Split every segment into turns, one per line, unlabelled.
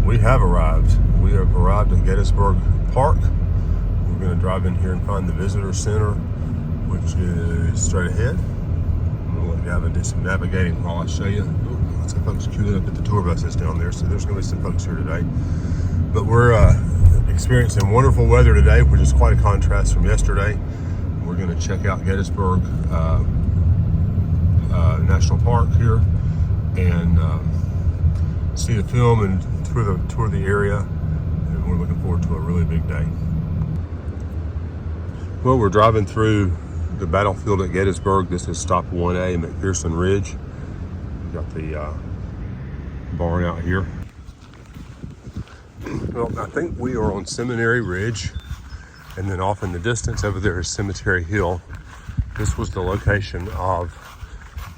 We have arrived. We have arrived at Gettysburg Park. We're going to drive in here and find the visitor center, which is straight ahead. I'm going to let Gavin do some navigating while I show you. Ooh, lots of folks queuing up at the tour buses down there, so there's going to be some folks here today. But we're experiencing wonderful weather today, which is quite a contrast from yesterday. We're going to check out Gettysburg National Park here and see the film and tour the area, and we're looking forward to a really big day. Well, we're driving through the battlefield at Gettysburg. This is Stop 1A, McPherson Ridge. We've got the barn out here. Well, I think we are on Seminary Ridge, and then off in the distance over there is Cemetery Hill. This was the location of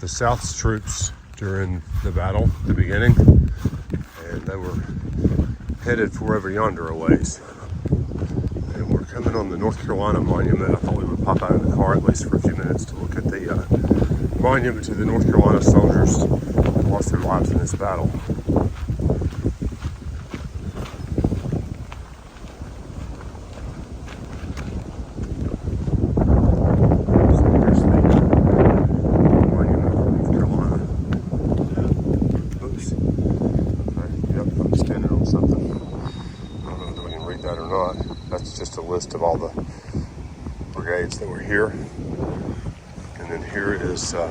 the South's troops during the battle at the beginning, and they were headed for over yonder a ways. And we're coming on the North Carolina monument. I thought we would pop out of the car at least for a few minutes to look at the monument to the North Carolina soldiers who lost their lives in this battle. Of all the brigades that were here, and then here is the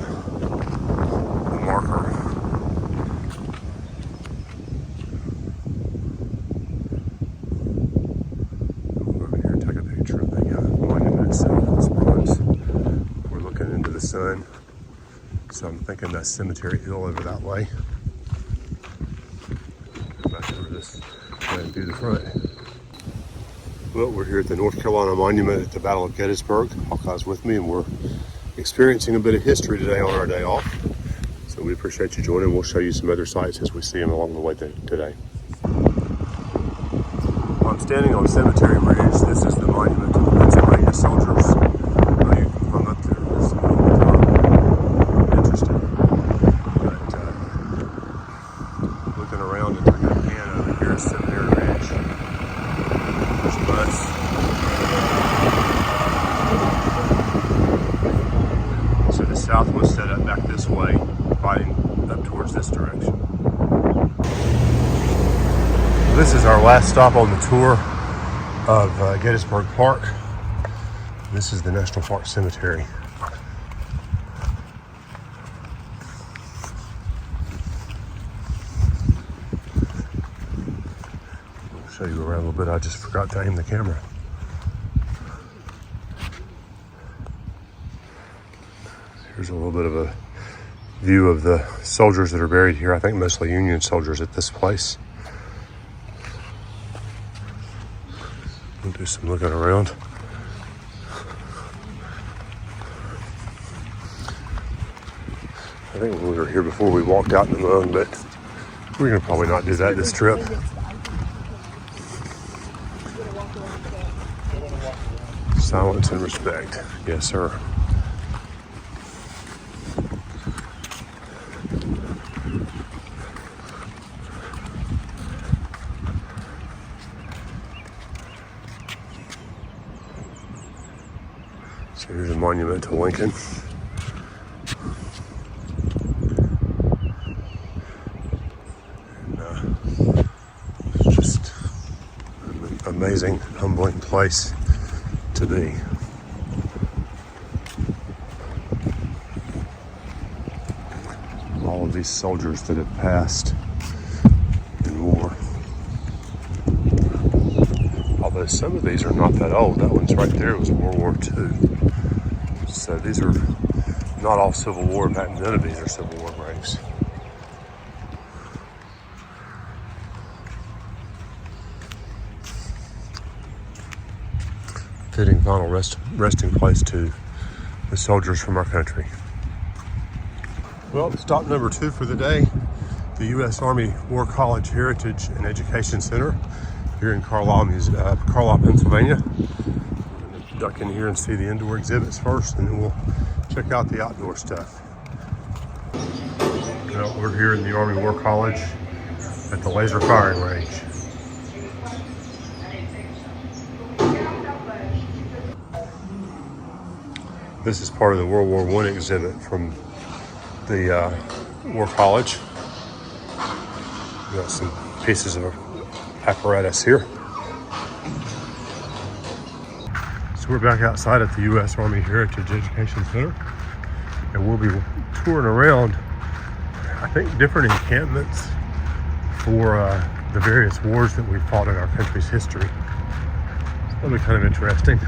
marker. We'll go over here and take a picture of the monument itself. It's bronze. We're looking into the sun, so I'm thinking that's Cemetery Hill over that way. Go back over this and do the front. Well, we're here at the North Carolina Monument at the Battle of Gettysburg. Hawkeye's with me, and we're experiencing a bit of history today on our day off. So we appreciate you joining. We'll show you some other sites as we see them along the way today. I'm standing on Cemetery Ridge. This is the monument to the Pennsylvania soldiers. You can come up there. It's interesting. But looking around and taking a pan over here is Cemetery Ridge. So the South was set up back this way, fighting up towards this direction. This is our last stop on the tour of Gettysburg Park. This is the National Park Cemetery. Show you around a little bit. I just forgot to aim the camera. Here's a little bit of a view of the soldiers that are buried here. I think mostly Union soldiers at this place. We'll do some looking around. I think when we were here before we walked out in the mud, but we're gonna probably not do that this trip. Silence and respect. Yes, sir. So here's a monument to Lincoln. And, it's just an amazing, humbling place to be. All of these soldiers that have passed in war. Although some of these are not that old. That one's right there was World War II. So these are not all Civil War. In fact, none of these are Civil War graves. Fitting final resting place to the soldiers from our country. Well, stop number 2 for the day, the U.S. Army War College Heritage and Education Center here in Carlisle, Pennsylvania. We're going to duck in here and see the indoor exhibits first, and then we'll check out the outdoor stuff. Well, we're here in the Army War College at the laser firing range. This is part of the World War I exhibit from the War College. We've got some pieces of apparatus here. So we're back outside at the U.S. Army Heritage Education Center, and we'll be touring around, I think, different encampments for the various wars that we've fought in our country's history. That'll be kind of interesting.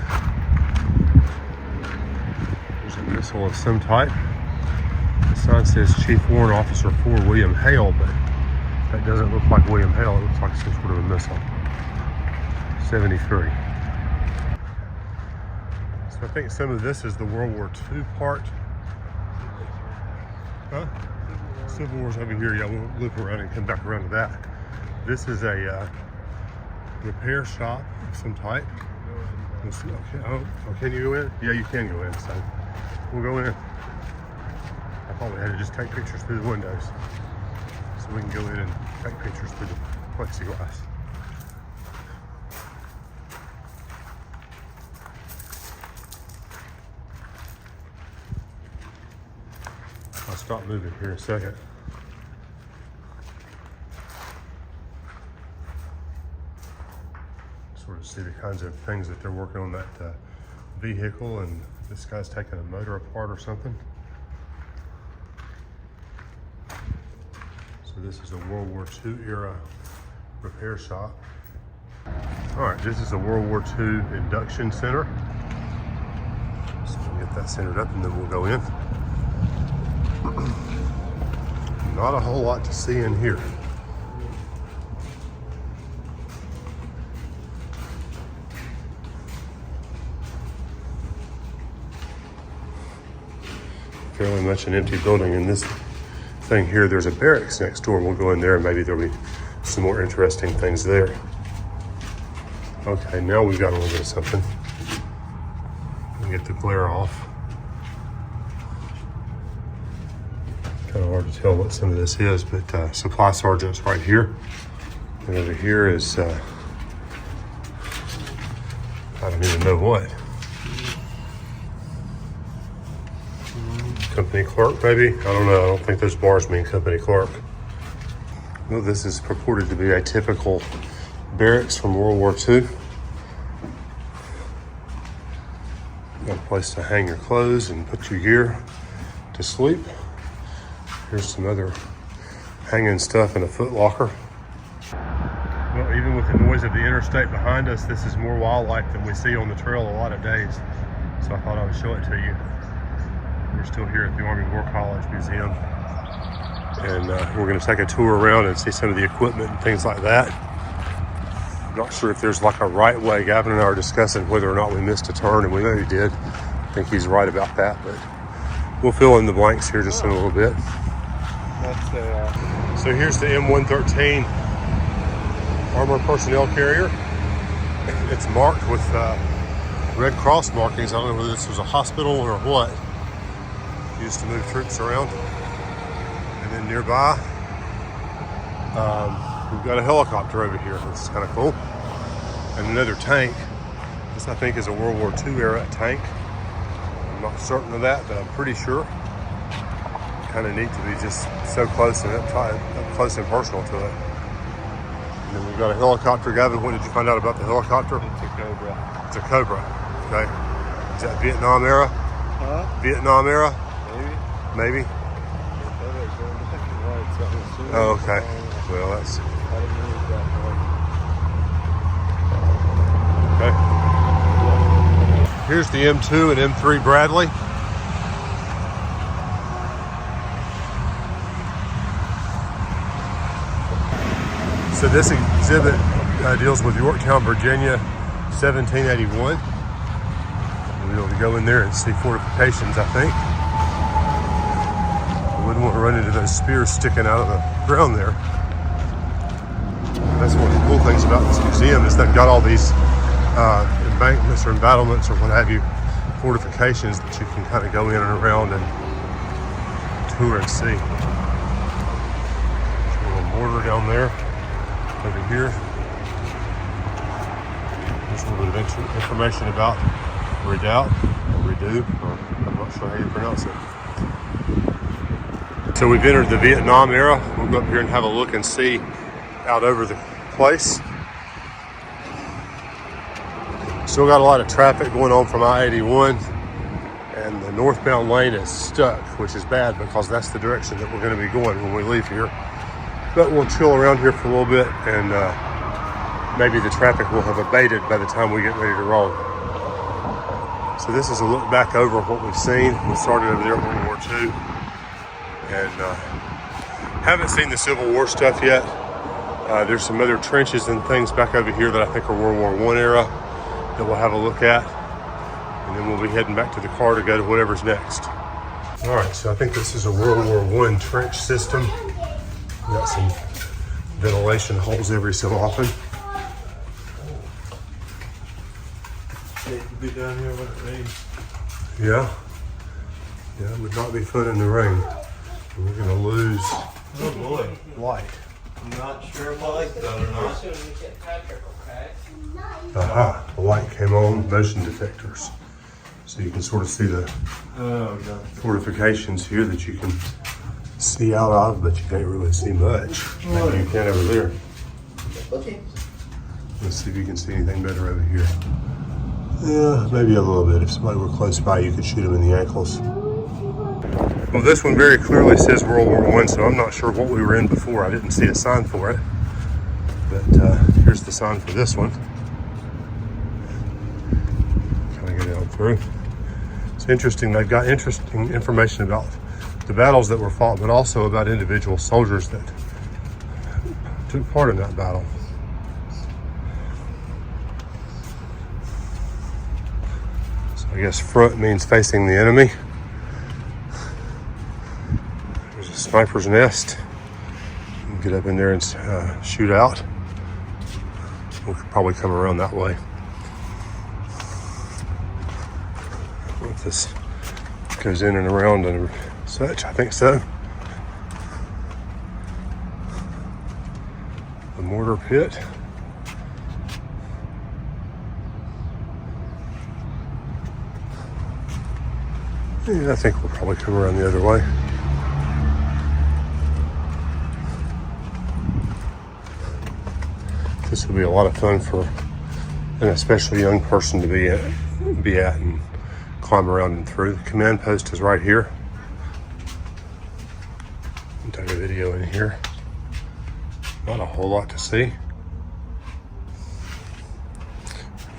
There's a missile of some type. The sign says Chief Warrant Officer 4 William Hale, but that doesn't look like William Hale. It looks like some sort of a missile. 73. So I think some of this is the World War II part. Huh? Civil War's over here. Yeah, we'll loop around and come back around to that. This is a repair shop of some type. Okay. Oh, can you go in? Yeah, you can go in. So we'll go in. I thought we had to just take pictures through the windows, so we can go in and take pictures through the plexiglass. I'll stop moving here in a second. Sort of see the kinds of things that they're working on that vehicle, and this guy's taking a motor apart or something. So this is a World War II era repair shop. All right, this is a World War II induction center. So we'll get that centered up and then we'll go in. Not a whole lot to see in here. Fairly much an empty building. In this thing here, there's a barracks next door. We'll go in there and maybe there'll be some more interesting things there. Okay, now we've got a little bit of something. We'll get the glare off. Kind of hard to tell what some of this is, but supply sergeant's right here. And over here is, I don't even know what. Company clerk, maybe? I don't know. I don't think those bars mean company clerk. Well, this is purported to be a typical barracks from World War II. Got a place to hang your clothes and put your gear to sleep. Here's some other hanging stuff in a foot locker. Well, even with the noise of the interstate behind us, this is more wildlife than we see on the trail a lot of days. So I thought I would show it to you. We're still here at the Army War College Museum. And we're gonna take a tour around and see some of the equipment and things like that. I'm not sure if there's like a right way. Gavin and I are discussing whether or not we missed a turn, and we maybe did. I think he's right about that, but we'll fill in the blanks here just in a little bit. So here's the M113 Armored Personnel Carrier. It's marked with Red Cross markings. I don't know whether this was a hospital or what. Used to move troops around. And then nearby, we've got a helicopter over here. This is kind of cool. And another tank. This, I think, is a World War II era tank. I'm not certain of that, but I'm pretty sure. Kind of neat to be just so close and up close and personal to it. And then we've got a helicopter. Gavin, when did you find out about the helicopter?
It's a Cobra.
It's a Cobra. Okay. Is that Vietnam era?
Huh?
Vietnam era?
Maybe.
Maybe. Oh, okay. Well, that's okay. Here's the M2 and M3 Bradley. So this exhibit deals with Yorktown, Virginia, 1781. We'll be able to go in there and see fortifications, I think. I wouldn't want to run into those spears sticking out of the ground there. That's one of the cool things about this museum is they've got all these embankments or embattlements or what have you, fortifications that you can kind of go in and around and tour and see. There's a little mortar down there. Over here, there's a little bit of information about Redoubt, or Redoux, or not sure how you pronounce it. So we've entered the Vietnam era. We'll go up here and have a look and see out over the place. Still got a lot of traffic going on from I-81, and the northbound lane is stuck, which is bad because that's the direction that we're going to be going when we leave here. But we'll chill around here for a little bit, and maybe the traffic will have abated by the time we get ready to roll. So this is a look back over what we've seen. We started over there in World War II, and haven't seen the Civil War stuff yet. There's some other trenches and things back over here that I think are World War I era that we'll have a look at, and then we'll be heading back to the car to go to whatever's next. All right, so I think this is a World War I trench system. Got some ventilation holes every so often.
It could be down here when it rains.
Yeah, it would not be fun in the rain. We're gonna lose
Oh boy.
light.
I'm not sure if I like that or not.
Aha, the light came on, motion detectors. So you can sort of see the
Oh god.
fortifications here that you can see out of, but you can't really see much. Maybe you can over there.
Okay.
Let's see if you can see anything better over here. Yeah, maybe a little bit. If somebody were close by, you could shoot them in the ankles. Well, this one very clearly says World War I, so I'm not sure what we were in before. I didn't see a sign for it. But here's the sign for this one. Kind of get out through. It's interesting. They've got interesting information about the battles that were fought, but also about individual soldiers that took part in that battle. So I guess front means facing the enemy. There's a sniper's nest. You can get up in there and shoot out. We could probably come around that way. I don't know if this goes in and around and such. I think so. The mortar pit. Yeah, I think we'll probably come around the other way. This will be a lot of fun for an especially young person to be at and climb around and through. The command post is right here. I'll take a video in here. Not a whole lot to see.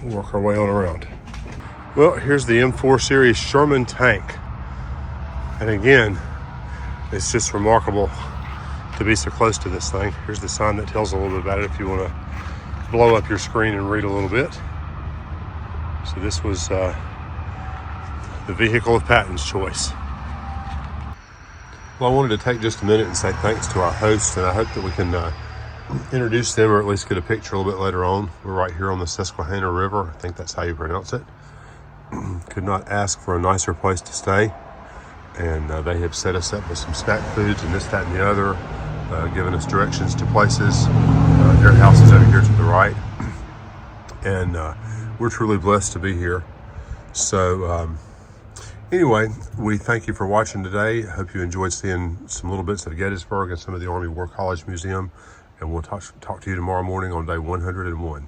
We'll work our way on around. Well, here's the M4 series Sherman tank. And again, it's just remarkable to be so close to this thing. Here's the sign that tells a little bit about it if you want to blow up your screen and read a little bit. So this was the vehicle of Patton's choice. Well, I wanted to take just a minute and say thanks to our hosts, and I hope that we can introduce them or at least get a picture a little bit later on. We're right here on the Susquehanna River. I think that's how you pronounce it. Could not ask for a nicer place to stay. And they have set us up with some snack foods and this, that, and the other, giving us directions to places. Their house is over here to the right. And we're truly blessed to be here. So anyway, we thank you for watching today. I hope you enjoyed seeing some little bits of Gettysburg and some of the Army War College Museum. And we'll talk to you tomorrow morning on day 101.